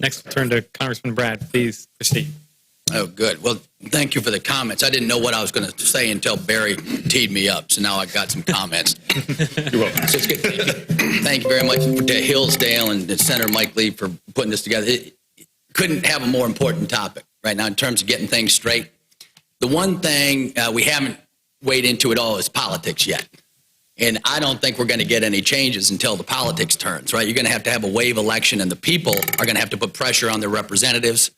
Next, we'll turn to Congressman Brad. Please proceed. Oh, good. Well, thank you for the comments. I didn't know what I was going to say until Barry teed me up, so now I got some comments. You're welcome. So it's good. Thank you very much to Hillsdale and Senator Mike Lee for putting this together. It couldn't have a more important topic right now in terms of getting things straight. The one thing we haven't weighed into at all is politics yet. And I don't think we're going to get any changes until the politics turns, right? You're going to have a wave election, and the people are going to have to put pressure on their representatives.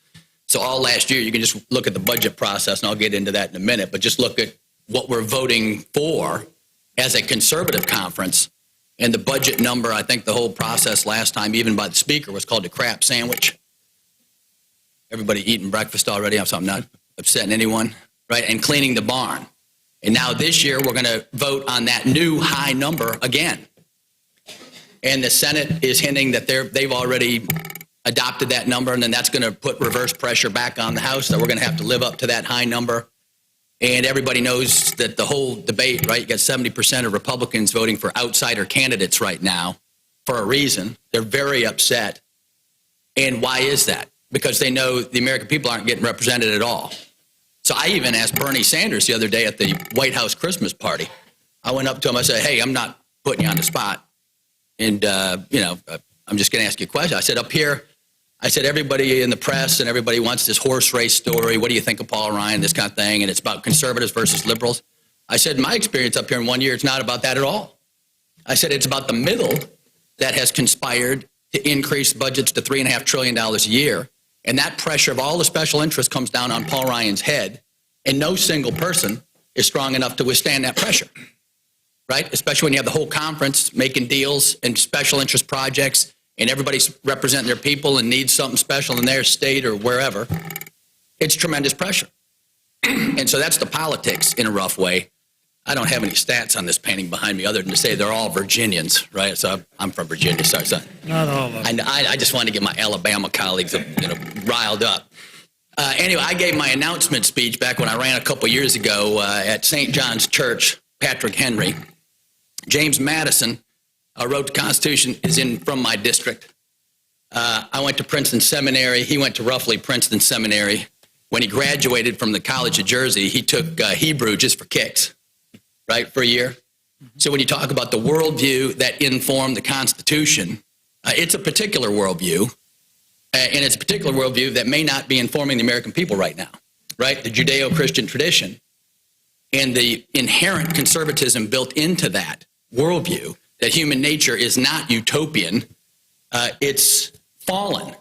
So all last year, you can just look at the budget process, and I'll get into that in a minute, but just look at what we're voting for as a conservative conference. And the budget number, I think the whole process last time, even by the speaker, was called the crap sandwich. Everybody eating breakfast already, so I'm not upsetting anyone, right? And cleaning the barn. And now this year, we're going to vote on that new high number again. And the Senate is hinting that they've already adopted that number, and then that's going to put reverse pressure back on the House, that we're going to have to live up to that high number. And everybody knows that the whole debate, right, you got 70% of Republicans voting for outsider candidates right now for a reason. They're very upset. And why is that? Because they know the American people aren't getting represented at all. So I even asked Bernie Sanders the other day at the White House Christmas party. I went up to him, I said, hey, I'm not putting you on the spot. And, I'm just going to ask you a question. I said, up here, I said, everybody in the press and everybody wants this horse race story. What do you think of Paul Ryan, this kind of thing? And it's about conservatives versus liberals. I said, my experience up here in 1 year, it's not about that at all. I said, it's about the middle that has conspired to increase budgets to $3.5 trillion a year. And that pressure of all the special interests comes down on Paul Ryan's head. And no single person is strong enough to withstand that pressure, right? Especially when you have the whole conference making deals and special interest projects, and everybody's representing their people and needs something special in their state or wherever. It's tremendous pressure. And so that's the politics in a rough way. I don't have any stats on this painting behind me other than to say they're all Virginians, right? So I'm from Virginia, sorry. Not all of them. I just wanted to get my Alabama colleagues riled up. Anyway, I gave my announcement speech back when I ran a couple years ago at St. John's Church, Patrick Henry. James Madison wrote the Constitution, is from my district. I went to Princeton Seminary. He went to roughly Princeton Seminary. When he graduated from the College of Jersey, he took Hebrew just for kicks, right, for a year. So when you talk about the worldview that informed the Constitution, it's a particular worldview, and it's a particular worldview that may not be informing the American people right now, right? The Judeo-Christian tradition and the inherent conservatism built into that worldview, that human nature is not utopian, it's fallen.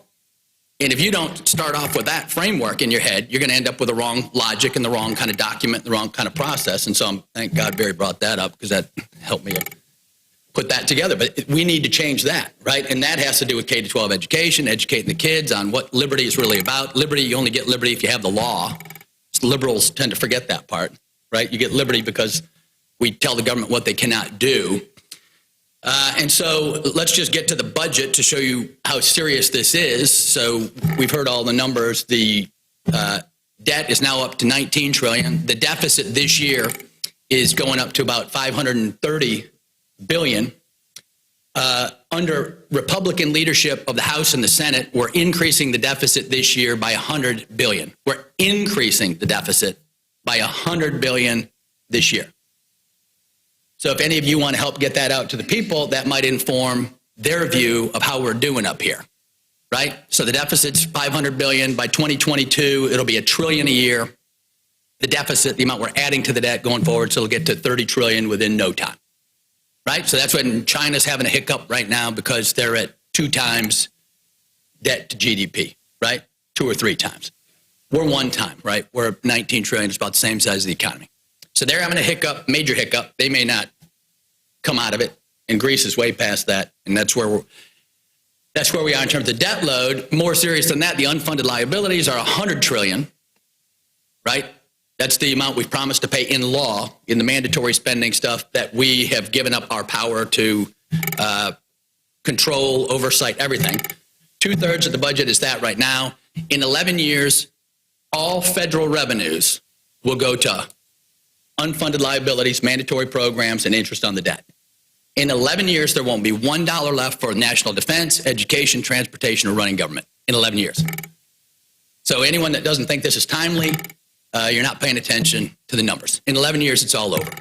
And if you don't start off with that framework in your head, you're going to end up with the wrong logic and the wrong kind of document, the wrong kind of process. And so thank God Barry brought that up, because that helped me put that together. But we need to change that, right? And that has to do with K-12 education, educating the kids on what liberty is really about. Liberty, you only get liberty if you have the law. Liberals tend to forget that part, right? You get liberty because we tell the government what they cannot do. And so let's just get to the budget to show you how serious this is. So we've heard all the numbers. The debt is now up to $19 trillion. The deficit this year is going up to about $530 billion. Under Republican leadership of the House and the Senate, we're increasing the deficit this year by $100 billion. We're increasing the deficit by $100 billion this year. So if any of you want to help get that out to the people, that might inform their view of how we're doing up here, right? So the deficit's $500 billion. By 2022, it'll be $1 trillion a year. The deficit, the amount we're adding to the debt going forward, so it'll get to $30 trillion within no time, right? So that's when China's having a hiccup right now, because they're at 2 times debt to GDP, right? 2 or 3 times. We're 1 time, right? We're 19 trillion. It's about the same size as the economy. So they're having a hiccup, major hiccup. They may not come out of it, and Greece is way past that, and that's where we are in terms of debt load. More serious than that, the unfunded liabilities are $100 trillion, right? That's the amount we've promised to pay in law, in the mandatory spending stuff that we have given up our power to control, oversight, everything. 2/3 of the budget is that right now. In 11 years, all federal revenues will go to unfunded liabilities, mandatory programs, and interest on the debt. In 11 years, there won't be $1 left for national defense, education, transportation, or running government. in 11 years. So anyone that doesn't think this is timely, you're not paying attention to the numbers. In 11 years, it's all over.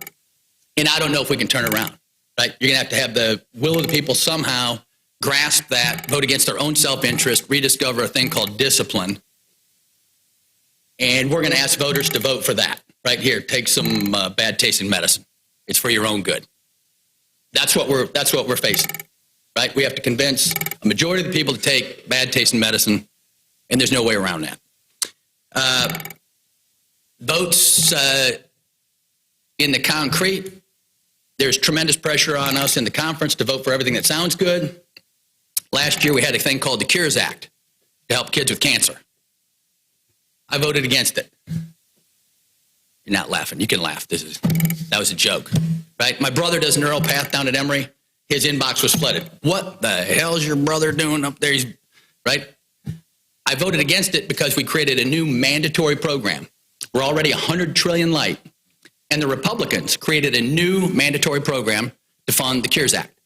And I don't know if we can turn it around, right? You're going to have the will of the people somehow grasp that, vote against their own self-interest, rediscover a thing called discipline. And we're going to ask voters to vote for that. Right here, take some bad tasting medicine. It's for your own good. That's what we're facing, right? We have to convince a majority of the people to take bad tasting medicine, and there's no way around that. Votes in the concrete. There's tremendous pressure on us in the conference to vote for everything that sounds good. Last year, we had a thing called the Cures Act to help kids with cancer. I voted against it. You're not laughing. You can laugh. That was a joke, right? My brother does neural path down at Emory. His inbox was flooded. What the hell is your brother doing up there? Right? I voted against it because we created a new mandatory program. We're already 100 trillion light. And the Republicans created a new mandatory program to fund the Cures Act.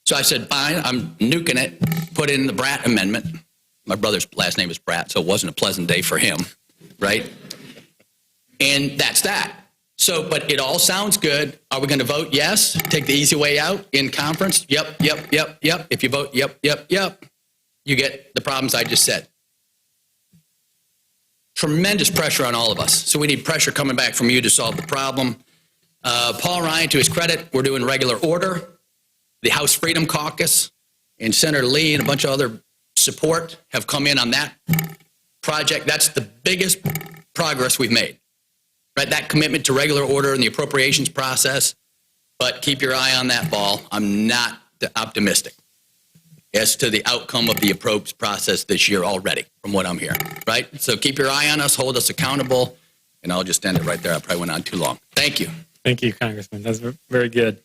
So I said, fine, I'm nuking it, put in the Bratt amendment. My brother's last name is Bratt, so it wasn't a pleasant day for him, right? And that's that. So, but it all sounds good. Are we going to vote yes? Take the easy way out in conference? Yep. If you vote yep, you get the problems I just said. Tremendous pressure on all of us. So we need pressure coming back from you to solve the problem. Paul Ryan, to his credit, we're doing regular order. The House Freedom Caucus and Senator Lee and a bunch of other support have come in on that project. That's the biggest progress we've made. Right, that commitment to regular order in the appropriations process, but keep your eye on that ball. I'm not optimistic as to the outcome of the approach process this year already, from what I'm hearing, right? So keep your eye on us, hold us accountable, and I'll just end it right there. I probably went on too long. Thank you. Thank you, Congressman. That's very good.